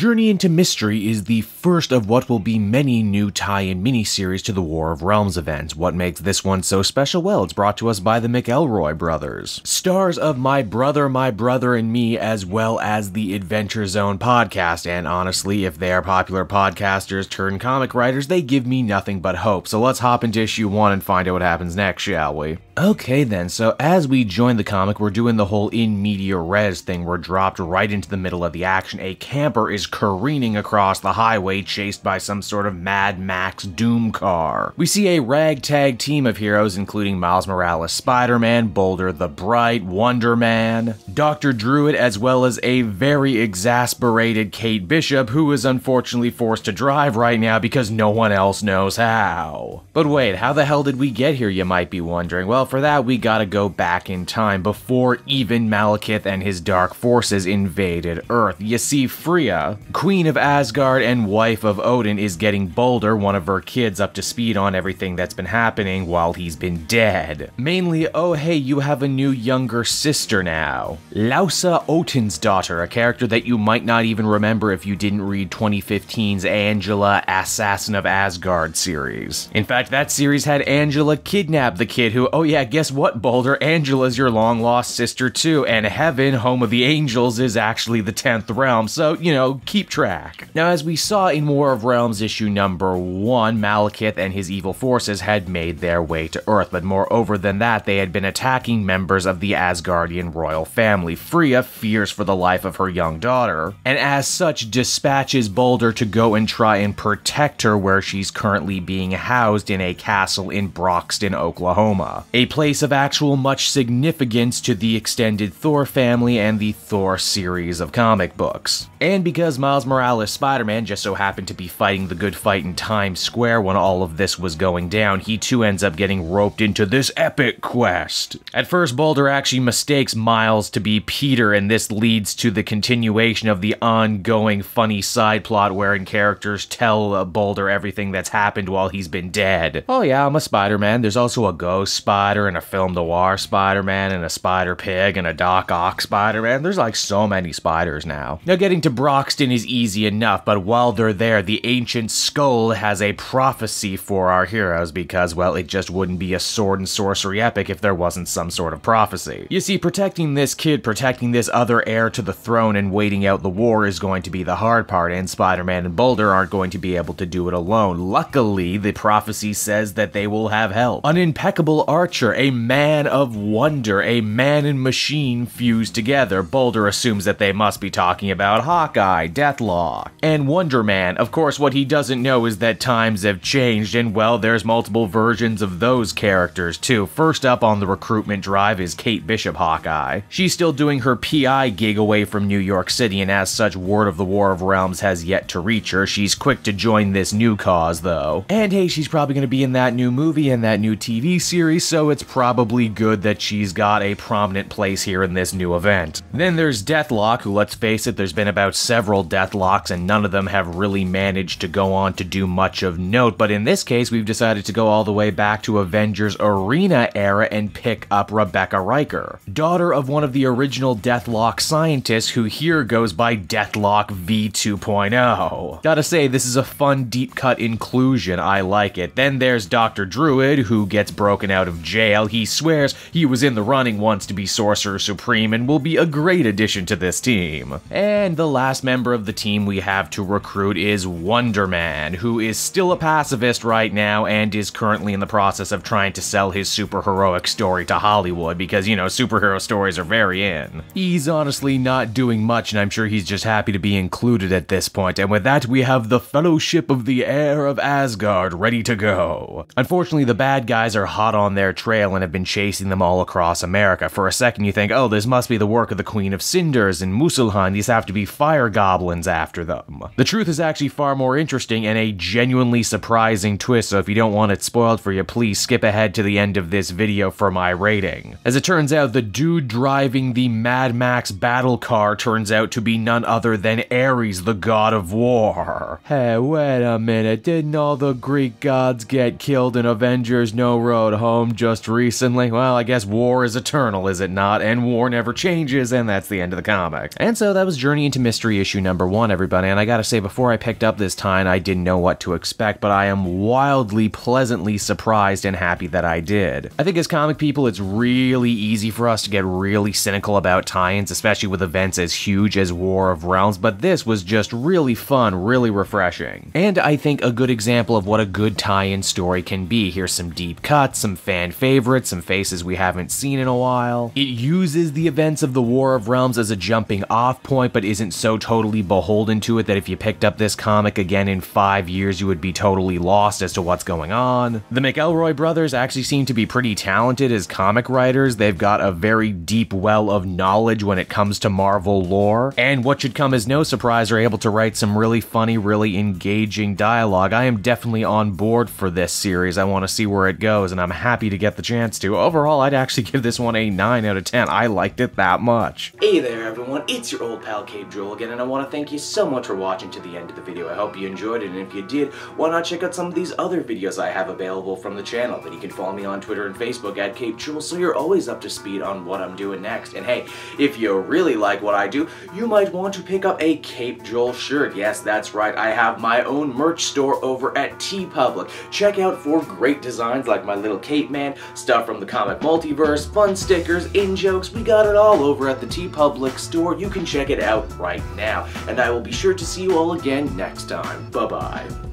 Journey into Mystery is the first of what will be many new tie-in miniseries to the War of Realms event. What makes this one so special? Well, it's brought to us by the McElroy brothers, stars of My Brother, and Me, as well as the Adventure Zone podcast, and honestly, if they are popular podcasters turned comic writers, they give me nothing but hope. So let's hop into issue 1 and find out what happens next, shall we? Okay then, so as we join the comic, we're doing the whole in media res thing. We're dropped right into the middle of the action. A camper is careening across the highway, chased by some sort of Mad Max Doom car. We see a ragtag team of heroes, including Miles Morales, Spider-Man, Boulder the Bright, Wonder Man, Dr. Druid, as well as a very exasperated Kate Bishop, who is unfortunately forced to drive right now because no one else knows how. But wait, how the hell did we get here, you might be wondering? Well, for that, we gotta go back in time, before even Malekith and his dark forces invaded Earth. You see, Freya, Queen of Asgard and wife of Odin, is getting Boulder, one of her kids, up to speed on everything that's been happening while he's been dead. Mainly, oh hey, you have a new younger sister now. Lausa Odin's daughter, a character that you might not even remember if you didn't read 2015's Angela, Assassin of Asgard series. In fact, that series had Angela kidnap the kid who, oh yeah, guess what, Boulder? Angela's your long-lost sister too, and Heaven, home of the angels, is actually the 10th realm, so, you know, keep track. Now, as we saw in War of Realms issue number 1, Malekith and his evil forces had made their way to Earth, but moreover than that, they had been attacking members of the Asgardian royal family. Freya fears for the life of her young daughter, and as such dispatches Boulder to go and try and protect her, where she's currently being housed in a castle in Broxton, Oklahoma. A place of actual much significance to the extended Thor family and the Thor series of comic books. And because Miles Morales Spider-Man just so happened to be fighting the good fight in Times Square when all of this was going down, he too ends up getting roped into this epic quest. At first, Boulder actually mistakes Miles to be Peter, and this leads to the continuation of the ongoing funny side plot wherein characters tell Boulder everything that's happened while he's been dead. Oh yeah, I'm a Spider-Man. There's also a Ghost Spider and a Film Noir Spider-Man and a Spider-Pig and a Doc Ock Spider-Man. There's like so many spiders now. Now, getting to Broxton is easy enough, but while they're there, the Ancient Skull has a prophecy for our heroes because, well, it just wouldn't be a sword and sorcery epic if there wasn't some sort of prophecy. You see, protecting this kid, protecting this other heir to the throne, and waiting out the war is going to be the hard part, and Spider-Man and Boulder aren't going to be able to do it alone. Luckily, the prophecy says that they will have help. An impeccable archer, a man of wonder, a man and machine fused together. Boulder assumes that they must be talking about Hawkeye, Deathlock, and Wonder Man. Of course, what he doesn't know is that times have changed, and well, there's multiple versions of those characters too. First up on the recruitment drive is Kate Bishop Hawkeye. She's still doing her PI gig away from New York City, and as such, word of the War of Realms has yet to reach her. She's quick to join this new cause, though. And hey, she's probably going to be in that new movie and that new TV series, so it's probably good that she's got a prominent place here in this new event. Then there's Deathlock, who, let's face it, there's been about several Deathlocks, and none of them have really managed to go on to do much of note, but in this case, we've decided to go all the way back to Avengers Arena era and pick up Rebecca Riker, daughter of one of the original Deathlock scientists, who here goes by Deathlock V 2.0. Gotta say, this is a fun deep cut inclusion, I like it. Then there's Dr. Druid, who gets broken out of jail. He swears he was in the running once to be Sorcerer Supreme and will be a great addition to this team. And the last member of the team we have to recruit is Wonder Man, who is still a pacifist right now and is currently in the process of trying to sell his superheroic story to Hollywood because, you know, superhero stories are very in. He's honestly not doing much, and I'm sure he's just happy to be included at this point. And with that, we have the Fellowship of the Heir of Asgard ready to go. Unfortunately, the bad guys are hot on their trail and have been chasing them all across America. For a second, you think, oh, this must be the work of the Queen of Cinders and Muspelheim. These have to be Fire Goblins after them. The truth is actually far more interesting and a genuinely surprising twist, so if you don't want it spoiled for you, please skip ahead to the end of this video for my rating. As it turns out, the dude driving the Mad Max battle car turns out to be none other than Ares, the god of war. Hey, wait a minute, didn't all the Greek gods get killed in Avengers No Road Home just recently? Well, I guess war is eternal, is it not? And war never changes, and that's the end of the comic. And so that was Journey into Mystery issue #1, everybody, and I gotta say, before I picked up this tie-in, I didn't know what to expect, but I am wildly, pleasantly surprised and happy that I did. I think as comic people, it's really easy for us to get really cynical about tie-ins, especially with events as huge as War of Realms, but this was just really fun, really refreshing. And I think a good example of what a good tie-in story can be. Here's some deep cuts, some fan favorites, some faces we haven't seen in a while. It uses the events of the War of Realms as a jumping off point, but isn't so totally beholden to it that if you picked up this comic again in 5 years, you would be totally lost as to what's going on. The McElroy brothers actually seem to be pretty talented as comic writers. They've got a very deep well of knowledge when it comes to Marvel lore, and what should come as no surprise, are able to write some really funny, really engaging dialogue. I am definitely on board for this series. I want to see where it goes, and I'm happy to get the chance to. Overall, I'd actually give this one a 9 out of 10. I liked it that much. Hey there, everyone. It's your old pal Cape Joel again, and I want to thank you so much for watching to the end of the video. I hope you enjoyed it, and if you did, why not check out some of these other videos I have available from the channel. Then you can follow me on Twitter and Facebook at Cape Joel, so you're always up to speed on what I'm doing next. And hey, if you really like what I do, you might want to pick up a Cape Joel shirt. Yes, that's right, I have my own merch store over at TeePublic. Check out for great designs like my little cape man, stuff from the comic multiverse, fun stickers, in-jokes. We got it all over at the TeePublic store. You can check it out right now. And I will be sure to see you all again next time. Bye-bye.